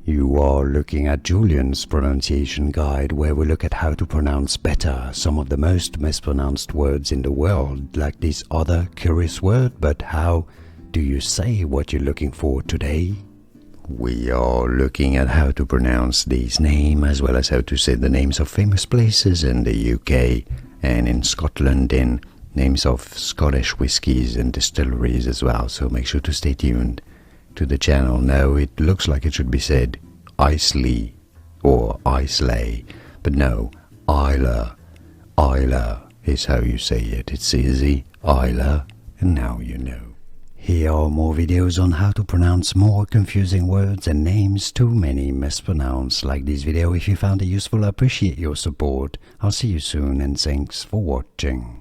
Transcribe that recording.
You are looking at Julian's pronunciation guide, where we look at how to pronounce better some of the most mispronounced words in the world, like this other curious word. But how do you say what you're looking for today? We are looking at how to pronounce these names, as well as how to say the names of famous places in the UK and in Scotland, in names of Scottish whiskies and distilleries as well. So make sure to stay tuned to the channel. Now it looks like it should be said Islay or Islay, but no, Islay. Islay is how you say it. It's easy, Islay, and now you know. Here are more videos on how to pronounce more confusing words and names too many mispronounced. Like this video if you found it useful. I appreciate your support. I'll see you soon, and thanks for watching.